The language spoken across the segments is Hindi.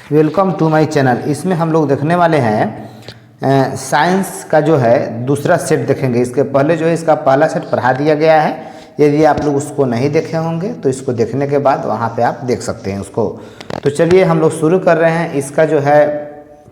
Welcome to my channel. इसमें हम लोग देखने वाले हैं साइंस का जो है दूसरा सेट देखेंगे। इसके पहले जो है इसका पहला सेट पढ़ा दिया गया है। यदि आप लोग उसको नहीं देखे होंगे तो इसको देखने के बाद वहाँ पे आप देख सकते हैं उसको। तो चलिए हम लोग शुरू कर रहे हैं। इसका जो है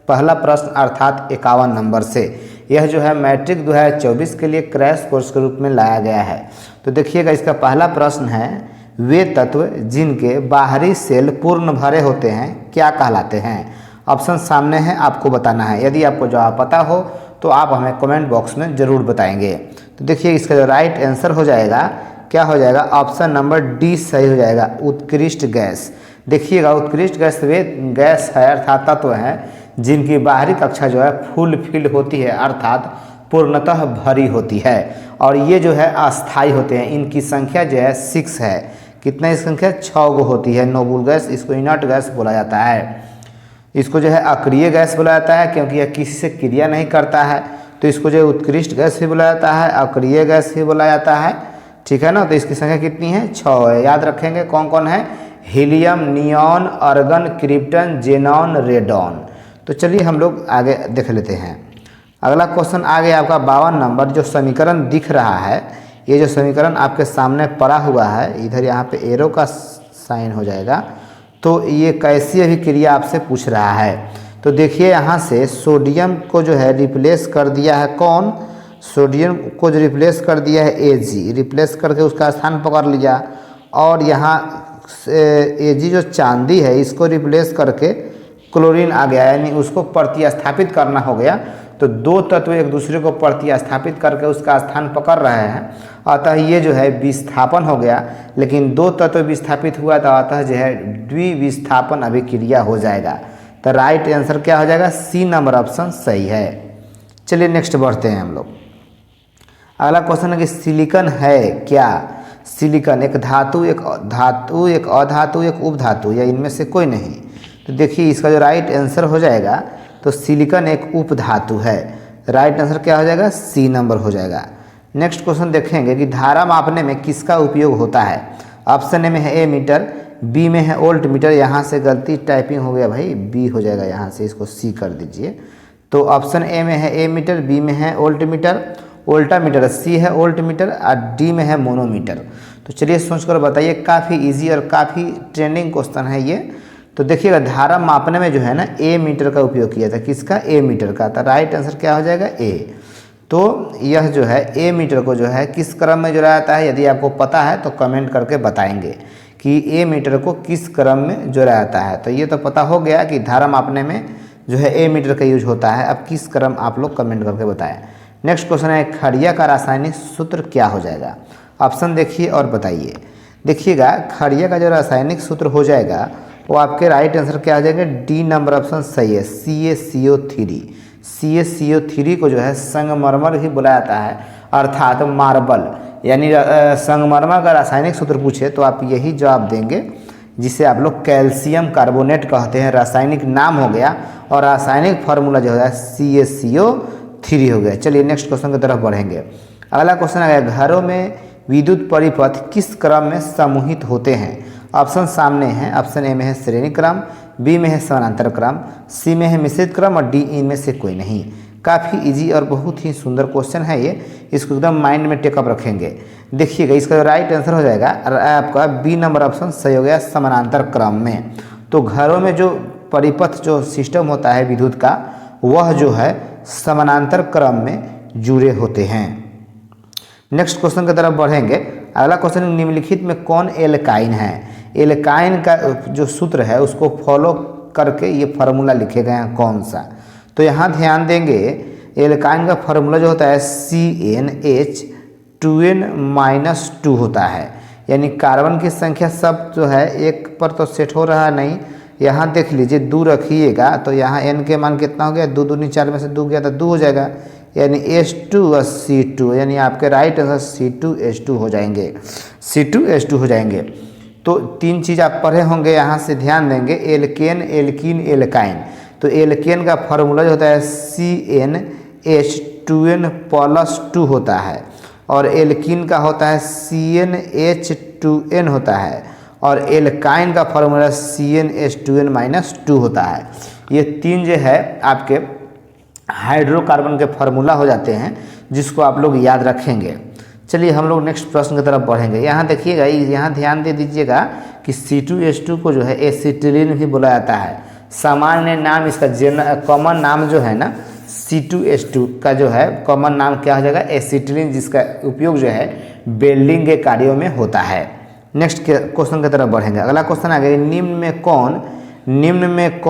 पहला प्रश्न अर्थात 51 नंबर से, यह जो है मैट्रिक 2024 के लिए क्रैश कोर्स के रूप में लाया गया है। तो देखिएगा, इसका पहला प्रश्न है, वे तत्व जिनके बाहरी सेल पूर्ण भरे होते हैं क्या कहलाते हैं। ऑप्शन सामने है, आपको बताना है। यदि आपको जवाब पता हो तो आप हमें कमेंट बॉक्स में ज़रूर बताएंगे। तो देखिए, इसका जो राइट आंसर हो जाएगा, क्या हो जाएगा, ऑप्शन नंबर डी सही हो जाएगा, उत्कृष्ट गैस। देखिएगा, उत्कृष्ट गैस वे गैस है अर्थात तत्व है जिनकी बाहरी कक्षा जो है फुल फिल होती है अर्थात पूर्णतः भरी होती है, और ये जो है अस्थाई होते हैं। इनकी संख्या जो है 6 है। कितना इसकी संख्या 6 गो होती है। नोबल गैस, इसको इनर्ट गैस बोला जाता है। इसको जो है अक्रिय गैस बोला जाता है क्योंकि यह किसी से क्रिया नहीं करता है। तो इसको जो है उत्कृष्ट गैस भी बोला जाता है, अक्रिय गैस भी बोला जाता है। ठीक है ना। तो इसकी संख्या कितनी है, 6 है। याद रखेंगे कौन कौन है, helium, neon, argon, krypton, xenon, radon. तो चलिए हम लोग आगे देख लेते हैं। अगला क्वेश्चन आ गया आपका 52 नंबर। जो समीकरण दिख रहा है, ये जो समीकरण आपके सामने पड़ा हुआ है, इधर यहाँ पे एरो का साइन हो जाएगा। तो ये कैसी अभिक्रिया आपसे पूछ रहा है। तो देखिए, यहाँ से सोडियम को जो है रिप्लेस कर दिया है कौन, सोडियम को जो रिप्लेस कर दिया है Ag, रिप्लेस करके उसका स्थान पकड़ लिया। और यहाँ Ag जो चांदी है इसको रिप्लेस करके क्लोरीन आ गया, यानी उसको प्रतिस्थापित करना हो गया। तो दो तत्व एक दूसरे को प्रतिस्थापित करके उसका स्थान पकड़ रहे हैं, अतः ये जो है विस्थापन हो गया। लेकिन दो तत्व विस्थापित हुआ तो अतः जो है द्विविस्थापन अभिक्रिया हो जाएगा। तो राइट आंसर क्या हो जाएगा, सी नंबर ऑप्शन सही है। चलिए नेक्स्ट बढ़ते हैं हम लोग। अगला क्वेश्चन है कि सिलिकॉन है क्या। सिलिकॉन एक धातु, एक धातु, एक अधातु, एक उपधातु, या इनमें से कोई नहीं। तो देखिए, इसका जो राइट आंसर हो जाएगा, तो सिलिकॉन एक उपधातु है। राइट आंसर क्या हो जाएगा, सी नंबर हो जाएगा। नेक्स्ट क्वेश्चन देखेंगे कि धारा मापने में किसका उपयोग होता है। ऑप्शन ए में है ए मीटर, बी में है वोल्ट मीटर। यहाँ से गलती टाइपिंग हो गया भाई, बी हो जाएगा, यहाँ से इसको सी कर दीजिए। तो ऑप्शन ए में है ए मीटर, बी में है वोल्ट मीटर, वोल्टा मीटर, सी है वोल्ट मीटर, और डी में है मोनोमीटर। तो चलिए सोचकर बताइए, काफ़ी इजी और काफ़ी ट्रेंडिंग क्वेश्चन है ये। तो देखिएगा, धारा मापने में जो है ना ए मीटर का उपयोग किया था। किसका, ए मीटर का। तो राइट आंसर क्या हो जाएगा, ए। तो यह जो है ए मीटर को जो है किस क्रम में जोड़ा जाता है, यदि आपको पता है तो कमेंट करके बताएंगे कि ए मीटर को किस क्रम में जोड़ा जाता है। तो ये तो पता हो गया कि धारा मापने में जो है ए मीटर का यूज होता है। अब किस क्रम, आप लोग कमेंट करके बताएं। नेक्स्ट क्वेश्चन है, खड़िया का रासायनिक सूत्र क्या हो जाएगा। ऑप्शन देखिए और बताइए। देखिएगा, खड़िया का जो रासायनिक सूत्र हो जाएगा वो आपके राइट आंसर क्या आ जाएगा, डी नंबर ऑप्शन सही है, CaCO3। CaCO3 को जो है संगमरमर ही बुलाया जाता है अर्थात मार्बल। यानी संगमरमर का रासायनिक सूत्र पूछे तो आप यही जवाब देंगे, जिसे आप लोग कैल्शियम कार्बोनेट कहते हैं। रासायनिक नाम हो गया और रासायनिक फार्मूला जो है CaCO3 हो गया। चलिए नेक्स्ट क्वेश्चन की तरफ बढ़ेंगे। अगला क्वेश्चन आ गया, घरों में विद्युत परिपथ किस क्रम में समूहित होते हैं। ऑप्शन सामने हैं। ऑप्शन ए में है श्रेणी क्रम, बी में है समानांतर क्रम, सी में है मिश्रित क्रम, और डी इनमें से कोई नहीं। काफ़ी इजी और बहुत ही सुंदर क्वेश्चन है ये। इसको एकदम माइंड में टेकअप रखेंगे। देखिएगा, इसका राइट आंसर हो जाएगा आपका बी नंबर ऑप्शन सही हो गया, समानांतर क्रम में। तो घरों में जो परिपथ जो सिस्टम होता है विद्युत का, वह जो है समानांतर क्रम में जुड़े होते हैं। नेक्स्ट क्वेश्चन की तरफ बढ़ेंगे। अगला क्वेश्चन, निम्नलिखित में कौन एल्काइन है। एल्काइन का जो सूत्र है उसको फॉलो करके ये फार्मूला लिखे गए हैं कौन सा। तो यहाँ ध्यान देंगे, एल्काइन का फार्मूला जो होता है CnH2n-2 होता है। यानी कार्बन की संख्या सब जो है एक पर तो सेट हो रहा नहीं। यहाँ देख लीजिए, 2 रखिएगा तो यहाँ n के मान कितना हो गया, 2 दूनी 4 में से 2 गया तो 2 हो जाएगा, यानी H2 और C2, यानी आपके राइट आंसर C2H2 हो जाएंगे, C2H2 हो जाएंगे। तो 3 चीज़ आप पढ़े होंगे, यहाँ से ध्यान देंगे, एल्केन, एल्कीन, एल्काइन। तो एल्केन का फार्मूला जो होता है CnH2n+2 होता है, और एल्कीन का होता है CnH2n होता है, और एल्काइन का फार्मूला CnH2n-2 होता है। ये 3 जो है आपके हाइड्रोकार्बन के फार्मूला हो जाते हैं, जिसको आप लोग याद रखेंगे। चलिए हम लोग नेक्स्ट प्रश्न की तरफ बढ़ेंगे। यहाँ देखिएगा, यहाँ ध्यान दे दीजिएगा कि C2H2 को जो है एसिटिलीन भी बोला जाता है। सामान्य नाम इसका कॉमन नाम जो है ना C2H2 का जो है कॉमन नाम क्या हो जाएगा, एसिटिलीन, जिसका उपयोग जो है वेल्डिंग के कार्यों में होता है। नेक्स्ट क्वेश्चन की तरफ बढ़ेंगे। अगला क्वेश्चन आ गया, निम्न में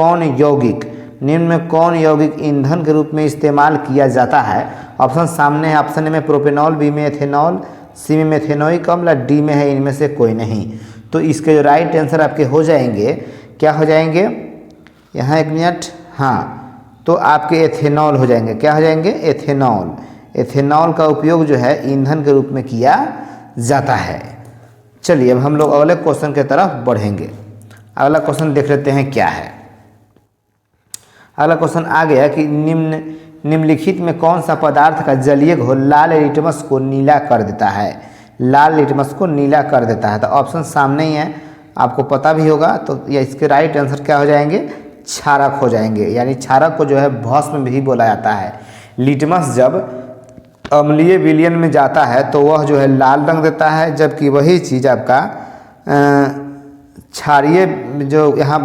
कौन यौगिक ईंधन के रूप में इस्तेमाल किया जाता है। ऑप्शन सामने है। ऑप्शन ए में प्रोपेनॉल, बी में एथेनॉल, सी में मेथेनोइक अम्ल, डी में है इनमें से कोई नहीं। तो इसके जो राइट आंसर आपके हो जाएंगे, क्या हो जाएंगे, यहाँ एक मिनट, हाँ, तो आपके एथेनॉल हो जाएंगे। क्या हो जाएंगे, एथेनॉल। एथेनॉल का उपयोग जो है ईंधन के रूप में किया जाता है। चलिए अब हम लोग अगले क्वेश्चन की तरफ बढ़ेंगे। अगला क्वेश्चन देख लेते हैं क्या है। अगला क्वेश्चन आ गया कि निम्नलिखित में कौन सा पदार्थ का जलीय घोल लाल लिटमस को नीला कर देता है। लाल लिटमस को नीला कर देता है। तो ऑप्शन सामने ही है, आपको पता भी होगा। तो या इसके राइट आंसर क्या हो जाएंगे, क्षारक हो जाएंगे। यानी क्षारक को जो है भस्म भी बोला जाता है। लिटमस जब अम्लीय विलयन में जाता है तो वह जो है लाल रंग देता है, जबकि वही चीज़ आपका क्षारीय जो यहाँ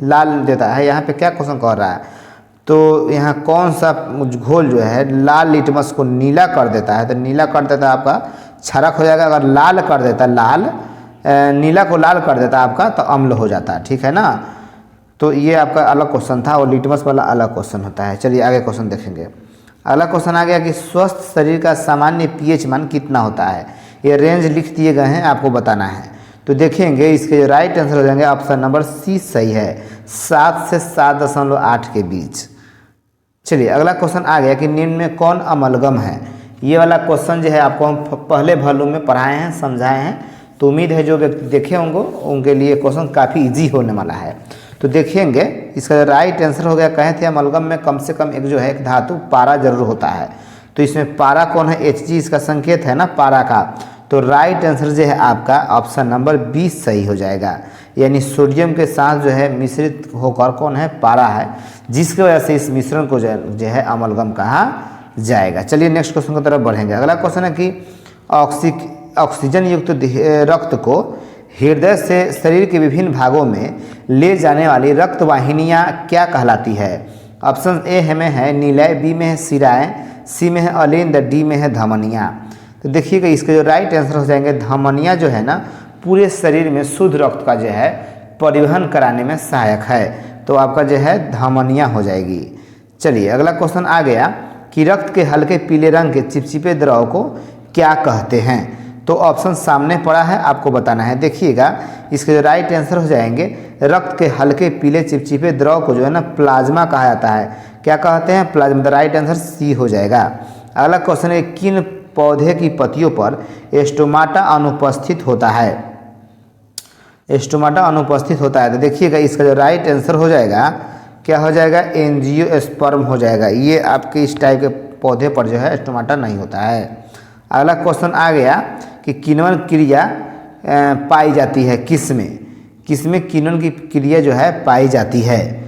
लाल देता है। यहाँ पे क्या क्वेश्चन कह रहा है, तो यहाँ कौन सा घोल जो है लाल लिटमस को नीला कर देता है। तो नीला कर देता है आपका क्षारक हो जाएगा। अगर लाल कर देता, नीला को लाल कर देता आपका, तो अम्ल हो जाता है। ठीक है ना। तो ये आपका अलग क्वेश्चन था और लिटमस वाला अलग क्वेश्चन होता है। चलिए आगे क्वेश्चन देखेंगे। अगला क्वेश्चन आ गया कि स्वस्थ शरीर का सामान्य pH मान कितना होता है। ये रेंज लिख दिए गए हैं, आपको बताना है। तो देखेंगे इसके जो राइट आंसर हो जाएंगे, ऑप्शन नंबर सी सही है, 7 से 7.8 के बीच। चलिए अगला क्वेश्चन आ गया कि निम्न में कौन अमलगम है। ये वाला क्वेश्चन जो है आपको हम पहले वॉल्यूम में पढ़ाए हैं, समझाए हैं। तो उम्मीद है जो व्यक्ति देखे होंगे उनके लिए क्वेश्चन काफ़ी इजी होने वाला है। तो देखेंगे इसका राइट आंसर हो गया, कहे थे अमलगम में कम से कम एक जो है एक धातु पारा जरूर होता है। तो इसमें पारा कौन है, Hg इसका संकेत है ना पारा का। तो राइट आंसर जो है आपका ऑप्शन नंबर 20 सही हो जाएगा। यानी सोडियम के साथ जो है मिश्रित होकर कौन है, पारा है, जिसकी वजह से इस मिश्रण को जो है अमलगम कहा जाएगा। चलिए नेक्स्ट क्वेश्चन की तरफ बढ़ेंगे। अगला क्वेश्चन है कि ऑक्सीजन युक्त रक्त को हृदय से शरीर के विभिन्न भागों में ले जाने वाली रक्त वाहिनियाँ क्या कहलाती है। ऑप्शन ए में है नीलय, बी में है शिराएँ, सी में है अलिंद, डी में है धमनियाँ। तो देखिएगा इसके जो राइट आंसर हो जाएंगे, धमनियाँ जो है ना पूरे शरीर में शुद्ध रक्त का जो है परिवहन कराने में सहायक है। तो आपका जो है धमनियाँ हो जाएगी। चलिए अगला क्वेश्चन आ गया कि रक्त के हल्के पीले रंग के चिपचिपे द्रव को क्या कहते हैं। तो ऑप्शन सामने पड़ा है, आपको बताना है। देखिएगा इसके जो राइट आंसर हो जाएंगे, रक्त के हल्के पीले चिपचिपे द्रव को जो है ना प्लाज्मा कहा जाता है। क्या कहते हैं, plasma. The right answer C हो जाएगा। अगला क्वेश्चन है किन पौधे की पत्तियों पर स्टोमाटा अनुपस्थित होता है। स्टोमाटा अनुपस्थित होता है। तो देखिएगा इसका जो राइट आंसर हो जाएगा, क्या हो जाएगा, एंजियोस्पर्म हो जाएगा। ये आपके इस टाइप के पौधे पर जो है स्टोमाटा नहीं होता है। अगला क्वेश्चन आ गया कि किण्वन क्रिया पाई जाती है किसमें किण्वन की क्रिया जो है पाई जाती है।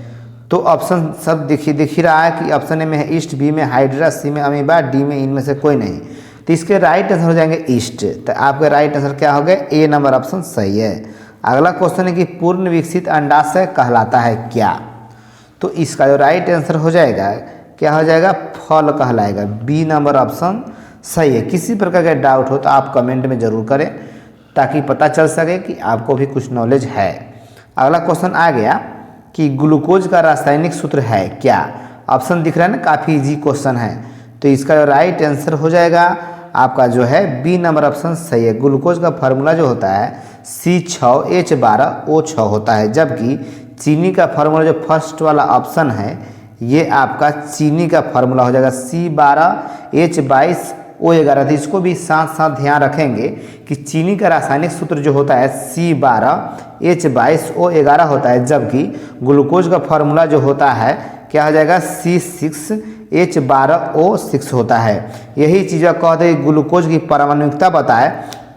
तो ऑप्शन सब दिख ही रहा है कि ऑप्शन ए में है ईस्ट, बी में हाइड्रा, सी में अमीबा, डी में इनमें से कोई नहीं। तो इसके राइट आंसर हो जाएंगे ईस्ट। तो आपका राइट आंसर क्या हो गया, ए नंबर ऑप्शन सही है। अगला क्वेश्चन है कि पूर्ण विकसित अंडाशय कहलाता है क्या। तो इसका जो राइट आंसर हो जाएगा, क्या हो जाएगा, फल कहलाएगा। बी नंबर ऑप्शन सही है। किसी प्रकार का डाउट हो तो आप कमेंट में ज़रूर करें, ताकि पता चल सके कि आपको भी कुछ नॉलेज है। अगला क्वेश्चन आ गया कि ग्लूकोज का रासायनिक सूत्र है क्या। ऑप्शन दिख रहा है ना, काफ़ी इजी क्वेश्चन है। तो इसका जो राइट आंसर हो जाएगा आपका जो है बी नंबर ऑप्शन सही है। ग्लूकोज का फार्मूला जो होता है C6H12O6 होता है, जबकि चीनी का फार्मूला जो फर्स्ट वाला ऑप्शन है ये आपका चीनी का फार्मूला हो जाएगा C12H22O11। तो इसको भी साथ साथ ध्यान रखेंगे कि चीनी का रासायनिक सूत्र जो होता है C12H22O11 होता है, जबकि ग्लूकोज का फार्मूला जो होता है क्या हो जाएगा, C6H12O6 होता है। यही चीज़ कहते हैं ग्लूकोज की परमाणुकता बताए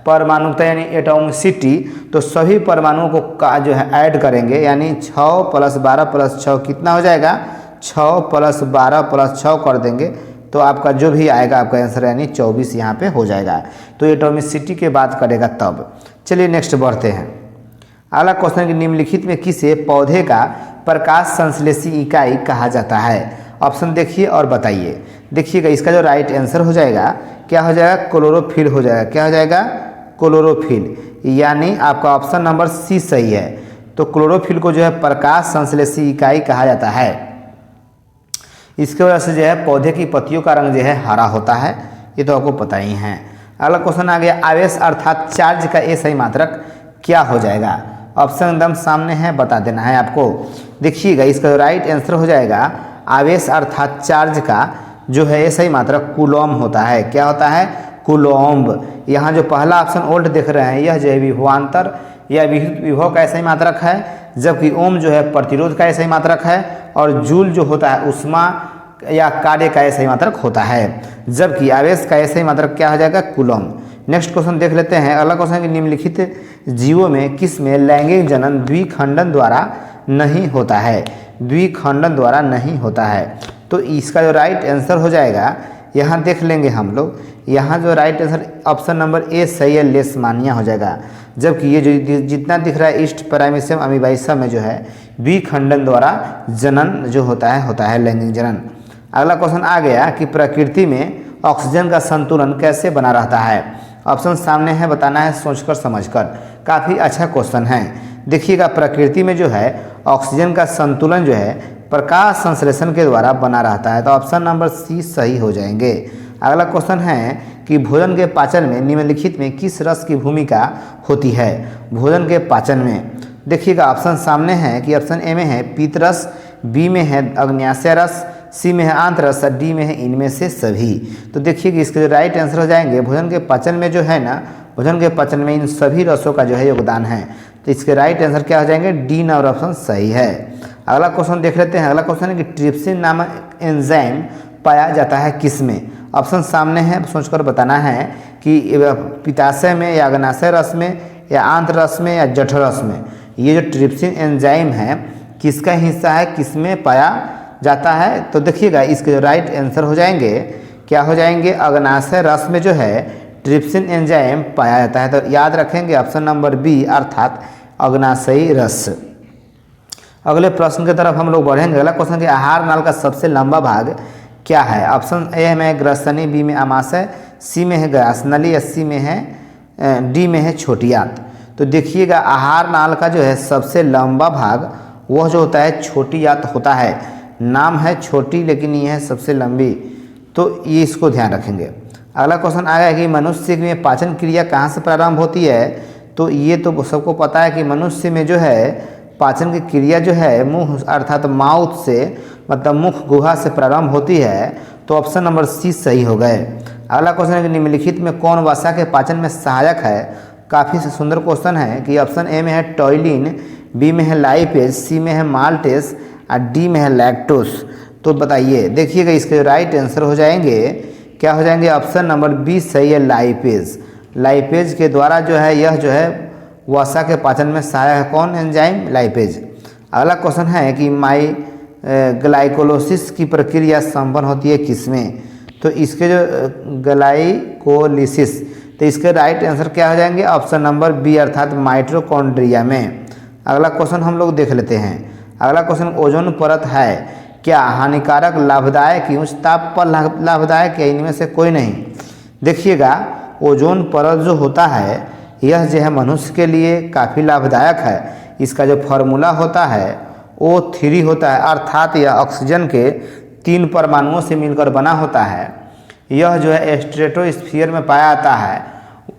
परमाणुकता यानी एटॉमिसिटी, तो सभी परमाणुओं को का जो है ऐड करेंगे, यानी 6 + 12 + 6 कितना हो जाएगा, 6 + 12 + 6 कर देंगे तो आपका जो भी आएगा आपका आंसर यानी 24 यहाँ पे हो जाएगा। तो एटॉमिसिटी के बात करेगा तब। चलिए नेक्स्ट बढ़ते हैं। अगला क्वेश्चन कि निम्नलिखित में किसे पौधे का प्रकाश संश्लेषी इकाई कहा जाता है? ऑप्शन देखिए और बताइए। देखिएगा इसका जो राइट आंसर हो जाएगा क्या हो जाएगा, क्लोरोफिल हो जाएगा। क्या हो जाएगा, क्लोरोफिल, यानी आपका ऑप्शन नंबर सी सही है। तो क्लोरोफिल को जो है प्रकाश संश्लेषी इकाई कहा जाता है। इसके वजह से जो है पौधे की पत्तियों का रंग जो है हरा होता है, ये तो आपको पता ही है। अगला क्वेश्चन आ गया, आवेश अर्थात चार्ज का ए सही मात्रक क्या हो जाएगा? ऑप्शन एकदम सामने है, बता देना है आपको। देखिएगा इसका राइट आंसर हो जाएगा आवेश अर्थात चार्ज का जो है ए सही मात्रक कूलॉम होता है। क्या होता है, कूलॉम्ब। यहाँ जो पहला ऑप्शन ओल्ट देख रहे हैं यह जो है विभवांतर या विभव का सही मात्रक है, जबकि ओम जो है प्रतिरोध का सही मात्रक है, और जूल जो होता है उष्मा या कार्य का सही मात्रक होता है, जबकि आवेश का सही मात्रक क्या हो जाएगा, कूलॉम। नेक्स्ट क्वेश्चन देख लेते हैं। अगला क्वेश्चन कि निम्नलिखित जीवों में किस में लैंगिक जनन द्विखंडन द्वारा नहीं होता है? द्विखंडन द्वारा नहीं होता है। तो इसका जो राइट आंसर हो जाएगा यहाँ देख लेंगे हम लोग, यहाँ जो right answer option number A सही है, लेशमानिया हो जाएगा। जबकि ये जो जितना दिख रहा है ईस्ट पैरामीशियम अमीबाइसा में जो है द्विखंडन द्वारा जनन जो होता है लैंगिक जनन। अगला क्वेश्चन आ गया कि प्रकृति में ऑक्सीजन का संतुलन कैसे बना रहता है? ऑप्शन सामने है, बताना है सोचकर समझकर। काफ़ी अच्छा क्वेश्चन है। देखिएगा प्रकृति में जो है ऑक्सीजन का संतुलन जो है प्रकाश संश्लेषण के द्वारा बना रहता है, तो ऑप्शन नंबर सी सही हो जाएंगे। अगला क्वेश्चन है कि भोजन के पाचन में निम्नलिखित में किस रस की भूमिका होती है? भोजन के पाचन में देखिएगा ऑप्शन सामने है कि ऑप्शन ए में है पीतरस, बी में है अग्न्याशय रस, सी में है आंतरस और डी में है इनमें से सभी। तो देखिए इसके जो राइट आंसर हो जाएंगे भोजन के पाचन में जो है ना, भोजन के पाचन में इन सभी रसों का जो है योगदान है। तो इसके राइट आंसर क्या हो जाएंगे, डी नंबर ऑप्शन सही है। अगला क्वेश्चन देख लेते हैं। अगला क्वेश्चन है कि ट्रिप्सिन नामक एंजाइम पाया जाता है किस में? ऑप्शन सामने है, सोचकर बताना है कि पित्ताशय में या अग्न्याशय रस में या आंत्र रस में या जठरस में। ये जो ट्रिप्सिन एंजाइम है किसका हिस्सा है, किस में पाया जाता है? तो देखिएगा इसके जो राइट आंसर हो जाएंगे क्या हो जाएंगे, अग्न्याशय रस में जो है ट्रिप्सिन एंजाइम पाया जाता है। तो याद रखेंगे ऑप्शन नंबर बी अर्थात अग्न्याशयी रस। अगले प्रश्न की तरफ हम लोग बढ़ेंगे। अगला क्वेश्चन कि आहार नाल का सबसे लंबा भाग क्या है? ऑप्शन ए में ग्रसनी, बी में आमाशय, सी में है ग्रासनली या सी में है डी में है छोटी आंत। तो देखिएगा आहार नाल का जो है सबसे लंबा भाग वह जो होता है छोटी आंत होता है। नाम है छोटी लेकिन यह है सबसे लंबी, तो ये इसको ध्यान रखेंगे। अगला क्वेश्चन आया कि मनुष्य में पाचन क्रिया कहाँ से प्रारंभ होती है? तो ये तो सबको पता है कि मनुष्य में जो है पाचन की क्रिया जो है मुंह अर्थात माउथ से, मतलब मुख गुहा से प्रारंभ होती है। तो ऑप्शन नंबर सी सही हो गए। अगला क्वेश्चन है कि निम्नलिखित में कौन वसा के पाचन में सहायक है? काफ़ी सुंदर क्वेश्चन है कि ऑप्शन ए में है टॉइलिन, बी में है लाइपेज, सी में है माल्टेस और डी में है लैक्टोस। तो बताइए, देखिएगा इसके राइट आंसर हो जाएंगे क्या हो जाएंगे, ऑप्शन नंबर बी सही है, लाइपेज। लाइपेज के द्वारा जो है यह जो है वसा के पाचन में सहायक है। कौन एंजाइम? लाइपेज। अगला क्वेश्चन है कि ग्लाइकोलाइसिस की प्रक्रिया संपन्न होती है किसमें? तो इसके जो ग्लाइकोलिसिस, तो इसके राइट आंसर क्या हो जाएंगे, ऑप्शन नंबर बी अर्थात माइटोकॉन्ड्रिया में। अगला क्वेश्चन हम लोग देख लेते हैं। अगला क्वेश्चन ओजोन परत है क्या हानिकारक, लाभदायक, उच्च ताप पर लाभदायक या इनमें से कोई नहीं? देखिएगा ओजोन परत जो होता है यह जो है मनुष्य के लिए काफ़ी लाभदायक है। इसका जो फार्मूला होता है O3 होता है, अर्थात यह ऑक्सीजन के 3 परमाणुओं से मिलकर बना होता है। यह जो है स्ट्रेटोस्फीयर में पाया जाता है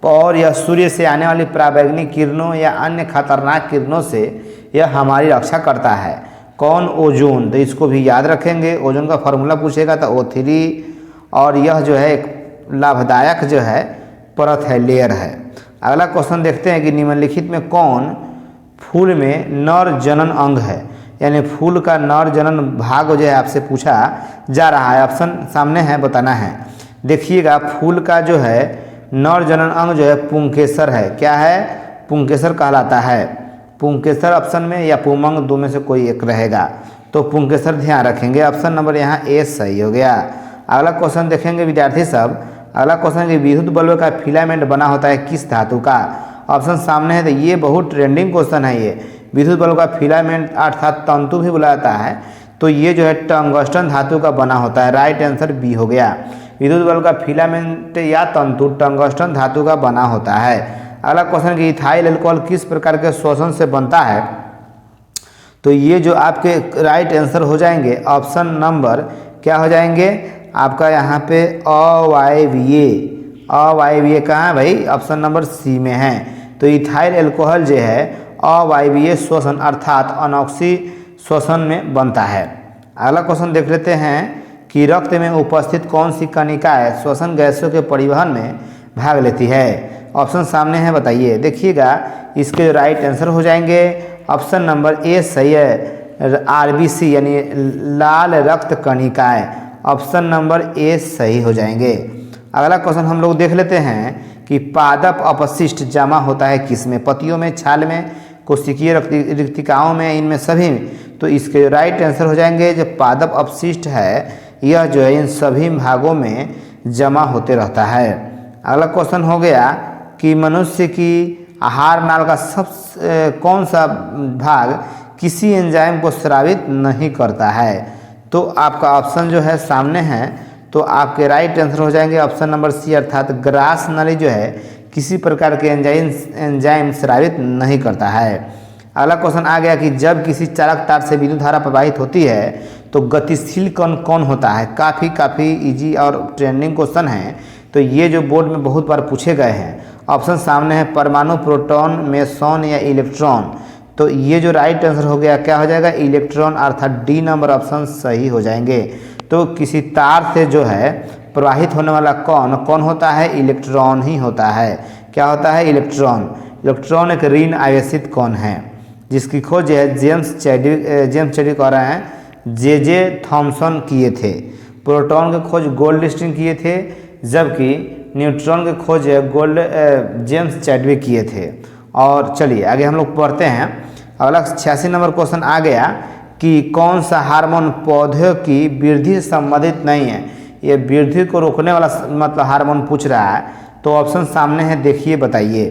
और यह सूर्य से आने वाली पराबैंगनी किरणों या अन्य खतरनाक किरणों से यह हमारी रक्षा करता है। कौन? ओजोन। तो इसको भी याद रखेंगे, ओजोन का फार्मूला पूछेगा तो O3, और यह जो है एक लाभदायक जो है परत है, लेयर है। अगला क्वेश्चन देखते हैं कि निम्नलिखित में कौन फूल में नर जनन अंग है? यानी फूल का नर जनन भाग जो है आपसे पूछा जा रहा है। ऑप्शन सामने है, बताना है। देखिएगा फूल का जो है नरजनन अंग जो है पुंकेसर है। क्या है? पुंकेसर कहलाता है। पुंकेसर ऑप्शन में या पुमंग, दो में से कोई एक रहेगा, तो पुंकेसर ध्यान रखेंगे। ऑप्शन नंबर यहाँ ए सही हो गया। अगला क्वेश्चन देखेंगे विद्यार्थी सब। अगला क्वेश्चन कि विद्युत बल्ब का फिलामेंट बना होता है किस धातु का? ऑप्शन सामने है, तो ये बहुत ट्रेंडिंग क्वेश्चन है। ये विद्युत बल्ब का फिलामेंट अर्थात तंतु भी बुलाया जाता है, तो ये जो है टंगस्टन धातु का बना होता है। राइट आंसर बी हो गया। विद्युत बल्ब का फिलामेंट या तंतु टंगस्टन धातु का बना होता है। अगला क्वेश्चन कि इथाइल अल्कोहल किस प्रकार के शोषण से बनता है? तो ये जो आपके राइट आंसर हो जाएंगे ऑप्शन नंबर क्या हो जाएंगे आपका यहाँ पे अवायवीय। अवायवीय कहाँ है भाई? ऑप्शन नंबर सी में है। तो इथाइल अल्कोहल जो है अवायवीय शोषण अर्थात अनॉक्सी शोषण में बनता है। अगला क्वेश्चन देख लेते हैं कि रक्त में उपस्थित कौन सी कणिकाएं श्वसन गैसों के परिवहन में भाग लेती है? ऑप्शन सामने है, बताइए। देखिएगा इसके जो राइट आंसर हो जाएंगे ऑप्शन नंबर ए सही है, आरबीसी यानी लाल रक्त कणिकाएं। ऑप्शन नंबर ए सही हो जाएंगे। अगला क्वेश्चन हम लोग देख लेते हैं कि पादप अपशिष्ट जमा होता है किसमें? पत्तियों में, छाल में, कोशिकीय रिक्तिकाओं में, इनमें सभी में। तो इसके राइट आंसर हो जाएंगे जो पादप अपशिष्ट है यह जो है इन सभी भागों में जमा होते रहता है। अगला क्वेश्चन हो गया कि मनुष्य की आहार नाल का कौन सा भाग किसी एंजाइम को स्रावित नहीं करता है? तो आपका ऑप्शन जो है सामने है, तो आपके राइट आंसर हो जाएंगे ऑप्शन नंबर सी अर्थात ग्रास नली जो है किसी प्रकार के एंजाइम स्रावित नहीं करता है। अगला क्वेश्चन आ गया कि जब किसी चालक तार से विद्युत धारा प्रवाहित होती है तो गतिशील कण कौन होता है? काफ़ी इजी और ट्रेंडिंग क्वेश्चन है, तो ये जो बोर्ड में बहुत बार पूछे गए हैं। ऑप्शन सामने है, परमाणु, प्रोटॉन, मेसॉन या इलेक्ट्रॉन। तो ये जो राइट आंसर हो गया क्या हो जाएगा? इलेक्ट्रॉन अर्थात डी नंबर ऑप्शन सही हो जाएंगे। तो किसी तार से जो है प्रवाहित होने वाला कौन होता है? इलेक्ट्रॉन ही होता है। क्या होता है? इलेक्ट्रॉन। इलेक्ट्रॉन एक ऋण आवेशित कण है जिसकी खोज है जेम्स चैडविक कर रहे हैं, जे थॉमसन किए थे। प्रोटॉन की खोज गोल्डस्टीन किए थे, जबकि न्यूट्रॉन की खोज जेम्स चैडविक किए थे। और चलिए आगे हम लोग पढ़ते हैं। अगला 86 नंबर क्वेश्चन आ गया कि कौन सा हार्मोन पौधों की वृद्धि से संबंधित नहीं है? ये वृद्धि को रोकने वाला मतलब हार्मोन पूछ रहा है, तो ऑप्शन सामने है, देखिए बताइए।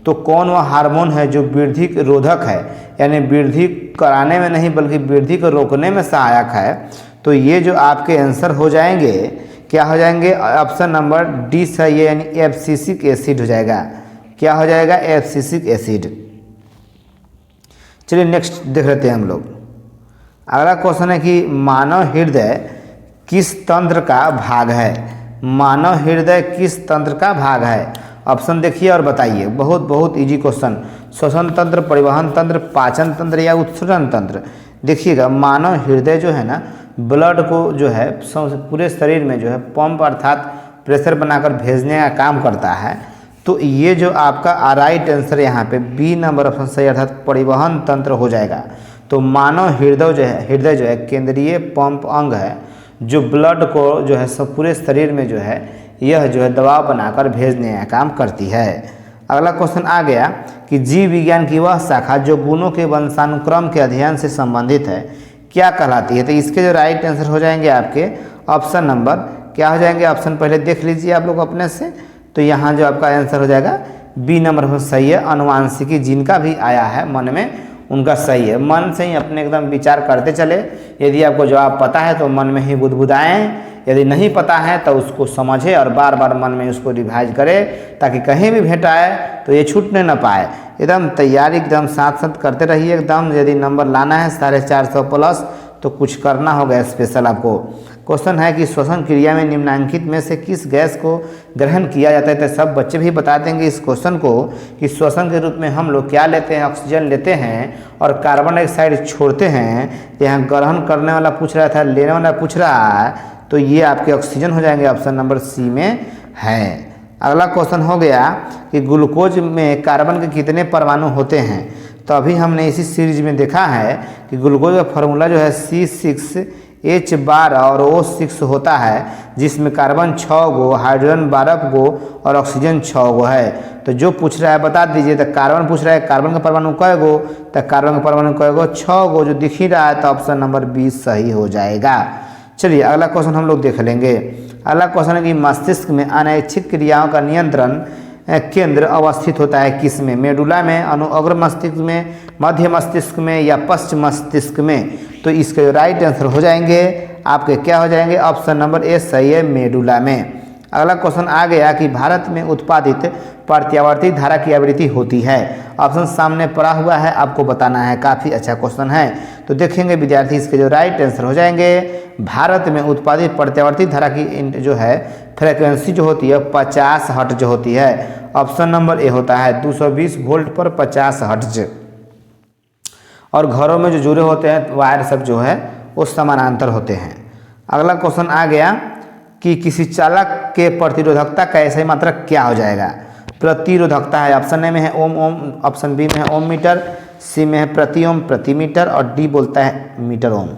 तो कौन वह हार्मोन है जो वृद्धि रोधक है, यानी वृद्धि कराने में नहीं बल्कि वृद्धि को रोकने में सहायक है? तो ये जो आपके आंसर हो जाएंगे क्या हो जाएंगे? ऑप्शन नंबर डी सही है, यानी एब्सिसिक एसिड हो जाएगा। क्या हो जाएगा? Abscisic acid. चलिए नेक्स्ट देख लेते हैं हम लोग। अगला क्वेश्चन है कि मानव हृदय किस तंत्र का भाग है? मानव हृदय किस तंत्र का भाग है? ऑप्शन देखिए और बताइए। बहुत इजी क्वेश्चन। श्वसन तंत्र, परिवहन तंत्र, पाचन तंत्र या उत्सर्जन तंत्र? देखिएगा मानव हृदय जो है ना ब्लड को जो है पूरे शरीर में जो है पंप अर्थात प्रेशर बनाकर भेजने का काम करता है। तो ये जो आपका राइट आंसर यहाँ पे बी नंबर ऑप्शन सही अर्थात परिवहन तंत्र हो जाएगा। तो मानव हृदय जो है केंद्रीय पंप अंग है जो ब्लड को जो है सब पूरे शरीर में जो है यह जो है दबाव बनाकर भेजने का काम करती है। अगला क्वेश्चन आ गया कि जीव विज्ञान की वह शाखा जो गुणों के वंशानुक्रम के अध्ययन से संबंधित है क्या कहलाती है? तो इसके जो राइट आंसर हो जाएंगे आपके ऑप्शन नंबर क्या हो जाएंगे? ऑप्शन पहले देख लीजिए आप लोग अपने से। तो यहाँ जो आपका आंसर हो जाएगा बी नंबर पर सही है। अनुवांशिकी जिनका भी आया है मन में उनका सही है। मन से ही अपने एकदम विचार करते चले। यदि आपको जवाब पता है तो मन में ही बुदबुदाएं, यदि नहीं पता है तो उसको समझे और बार बार मन में उसको रिवाइज करें ताकि कहीं भी भेंटाए तो ये छूटने न पाए। एकदम तैयारी एकदम साथ करते रहिए एकदम। यदि नंबर लाना है 450 प्लस तो कुछ करना होगा स्पेशल आपको। क्वेश्चन है कि श्वसन क्रिया में निम्नलिखित में से किस गैस को ग्रहण किया जाता है? तो सब बच्चे भी बता देंगे इस क्वेश्चन को कि श्वसन के रूप में हम लोग क्या लेते हैं? ऑक्सीजन लेते हैं और कार्बन डाइऑक्साइड छोड़ते हैं। यहाँ ग्रहण करने वाला पूछ रहा था, लेने वाला पूछ रहा है, तो ये आपके ऑक्सीजन हो जाएंगे। ऑप्शन नंबर सी में है। अगला क्वेश्चन हो गया कि ग्लूकोज में कार्बन के कितने परमाणु होते हैं? तो अभी हमने इसी सीरीज में देखा है कि ग्लूकोज का फॉर्मूला जो है C6 H12 और O6 होता है, जिसमें कार्बन 6 गो, हाइड्रोजन 12 गो और ऑक्सीजन 6 गो है। तो जो पूछ रहा है बता दीजिए। तो कार्बन पूछ रहा है कार्बन का परमाणु कै गो, तो कार्बन का परमाणु कै गो, 6 गो जो दिख ही रहा है, तो ऑप्शन नंबर 20 सही हो जाएगा। चलिए अगला क्वेश्चन हम लोग देख लेंगे। अगला क्वेश्चन है कि मस्तिष्क में अनैच्छिक क्रियाओं का नियंत्रण केंद्र अवस्थित होता है किसमें? मेडुला में, अनुअग्र मस्तिष्क में, मध्य मस्तिष्क में या पश्चिम मस्तिष्क में? तो इसके राइट आंसर हो जाएंगे आपके क्या हो जाएंगे? ऑप्शन नंबर ए सही है, मेडुला में। अगला क्वेश्चन आ गया कि भारत में उत्पादित प्रत्यावर्ती धारा की आवृत्ति होती है। ऑप्शन सामने पड़ा हुआ है, आपको बताना है। काफ़ी अच्छा क्वेश्चन है, तो देखेंगे विद्यार्थी इसके जो राइट आंसर हो जाएंगे। भारत में उत्पादित प्रत्यावर्ती धारा की जो है फ्रीक्वेंसी जो होती है 50 हर्ट्ज जो होती है। ऑप्शन नंबर ए होता है 220 वोल्ट पर 50 हर्ट्ज। और घरों में जो जुड़े होते हैं वायर सब जो है वो समानांतर होते हैं। अगला क्वेश्चन आ गया कि किसी चालक के प्रतिरोधकता का ऐसा ही मात्रक क्या हो जाएगा? प्रतिरोधकता है, ऑप्शन ए में है ओम ओम, ऑप्शन बी में है ओम मीटर, सी में है प्रति ओम प्रति मीटर और डी बोलता है मीटर ओम।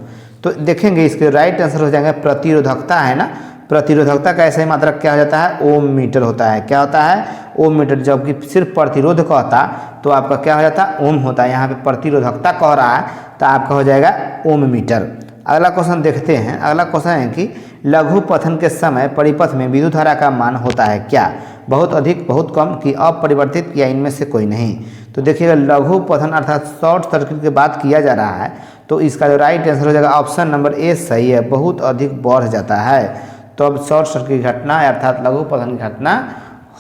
तो देखेंगे इसके राइट आंसर हो जाएगा प्रतिरोधकता है ना, प्रतिरोधकता का ऐसा ही मात्रक क्या हो जाता है? ओम मीटर होता है। क्या होता है? ओम मीटर। जबकि सिर्फ प्रतिरोध कहता तो आपका क्या हो जाता? ओम होता है। यहाँ पे प्रतिरोधकता कह रहा है तो आपका हो जाएगा ओम मीटर। अगला क्वेश्चन देखते हैं। अगला क्वेश्चन है कि लघु पथन के समय परिपथ में विद्युत धारा का मान होता है क्या? बहुत अधिक, बहुत कम कि अपरिवर्तित या इनमें से कोई नहीं? तो देखिएगा लघु पथन अर्थात शॉर्ट सर्किट की बात किया जा रहा है, तो इसका जो राइट आंसर हो जाएगा ऑप्शन नंबर ए सही है, बहुत अधिक बढ़ जाता है। तो अब शॉर्ट सर्किट की घटना अर्थात लघु पथन की घटना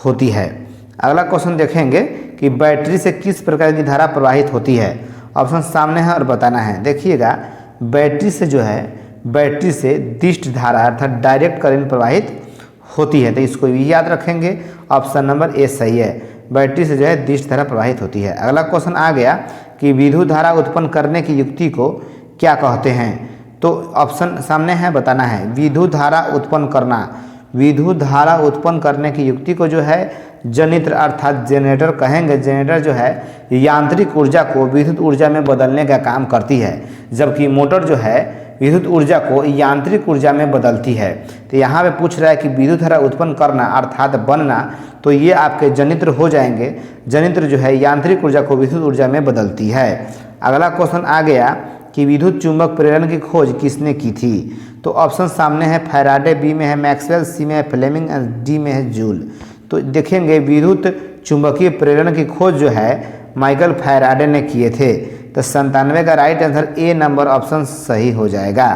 होती है। अगला क्वेश्चन देखेंगे कि बैटरी से किस प्रकार की धारा प्रवाहित होती है? ऑप्शन सामने है और बताना है। देखिएगा बैटरी से जो है, बैटरी से दिष्ट धारा अर्थात डायरेक्ट करंट प्रवाहित होती है, तो इसको भी याद रखेंगे। ऑप्शन नंबर ए सही है, बैटरी से जो है दिष्ट धारा प्रवाहित होती है। अगला क्वेश्चन आ गया कि विद्युत धारा उत्पन्न करने की युक्ति को क्या कहते हैं? तो ऑप्शन सामने है, बताना है। विद्युत धारा उत्पन्न करना, विद्युत धारा उत्पन्न करने की युक्ति को जो है जनित्र अर्थात जनरेटर कहेंगे। जनरेटर जो है यांत्रिक ऊर्जा को विद्युत ऊर्जा में बदलने का काम करती है, जबकि मोटर जो है विद्युत ऊर्जा को यांत्रिक ऊर्जा में बदलती है। तो यहाँ पे पूछ रहा है कि विद्युत धारा उत्पन्न करना अर्थात बनना, तो ये आपके जनित्र हो जाएंगे। जनित्र जो है यांत्रिक ऊर्जा को विद्युत ऊर्जा में बदलती है। अगला क्वेश्चन आ गया कि विद्युत चुंबक प्रेरण की खोज किसने की थी? तो ऑप्शन सामने है फैराडे, बी में है मैक्सवेल, सी में है फ्लेमिंग और डी में है जूल। तो देखेंगे विद्युत चुंबकीय प्रेरण की खोज जो है माइकल फैराडे ने किए थे। तो 97 का right answer A number option सही हो जाएगा,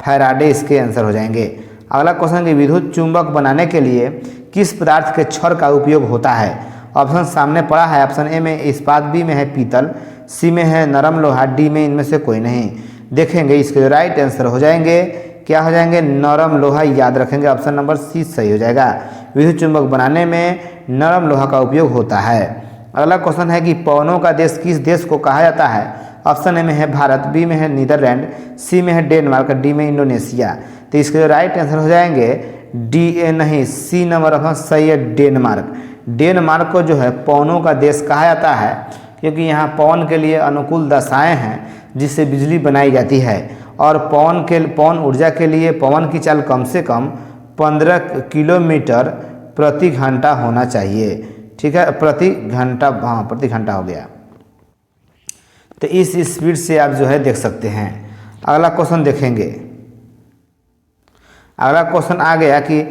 फैराडे इसके आंसर हो जाएंगे। अगला क्वेश्चन कि विद्युत चुंबक बनाने के लिए किस पदार्थ के छड़ का उपयोग होता है? ऑप्शन सामने पड़ा है। ऑप्शन ए में इस्पात, बी में है पीतल, सी में है नरम लोहा, डी में इनमें से कोई नहीं। देखेंगे इसके जो राइट आंसर हो जाएंगे क्या हो जाएंगे? नरम लोहा, याद रखेंगे। ऑप्शन नंबर सी सही हो जाएगा, विद्युत चुंबक बनाने में नरम लोहा का उपयोग होता है। अगला क्वेश्चन है कि पवनों का देश किस देश को कहा जाता है? ऑप्शन ए में है भारत, बी में है नीदरलैंड, सी में है डेनमार्क, डी में इंडोनेशिया। तो इसके जो राइट आंसर हो जाएंगे डी ए नहीं, सी नंबर ऑप्शन सही है, डेनमार्क। डेनमार्क को जो है पवनों का देश कहा जाता है क्योंकि यहाँ पवन के लिए अनुकूल दशाएं हैं जिससे बिजली बनाई जाती है। और पवन ऊर्जा के लिए पवन की चाल कम से कम 15 किलोमीटर प्रति घंटा होना चाहिए। ठीक है, प्रति घंटा, हाँ प्रति घंटा हो गया। तो इस स्पीड से आप जो है देख सकते हैं। अगला क्वेश्चन देखेंगे। अगला क्वेश्चन आ गया कि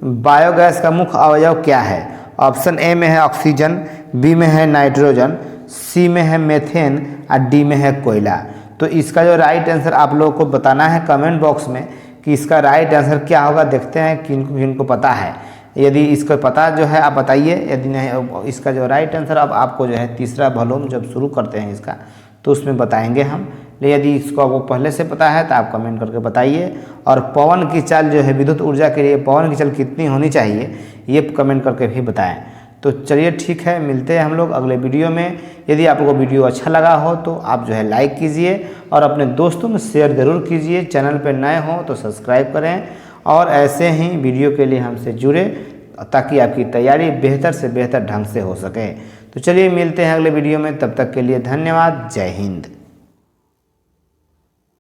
बायोगैस का मुख्य अवयव क्या है? ऑप्शन ए में है ऑक्सीजन, बी में है नाइट्रोजन, सी में है मेथेन और डी में है कोयला। तो इसका जो राइट आंसर आप लोगों को बताना है कमेंट बॉक्स में कि इसका राइट आंसर क्या होगा। देखते हैं किनको पता है। यदि इसको पता जो है आप बताइए, यदि नहीं इसका जो राइट आंसर अब आपको जो है तीसरा वॉल्यूम जब शुरू करते हैं इसका तो उसमें बताएंगे हम। यदि इसको आपको पहले से पता है तो आप कमेंट करके बताइए। और पवन की चाल जो है विद्युत ऊर्जा के लिए पवन की चाल कितनी होनी चाहिए ये कमेंट करके भी बताएं। तो चलिए ठीक है, मिलते हैं हम लोग अगले वीडियो में। यदि आपको वीडियो अच्छा लगा हो तो आप जो है लाइक कीजिए और अपने दोस्तों में शेयर ज़रूर कीजिए। चैनल पर नए हो तो सब्सक्राइब करें और ऐसे ही वीडियो के लिए हमसे जुड़े ताकि आपकी तैयारी बेहतर से बेहतर ढंग से हो सके। तो चलिए मिलते हैं अगले वीडियो में, तब तक के लिए धन्यवाद। जय हिंद।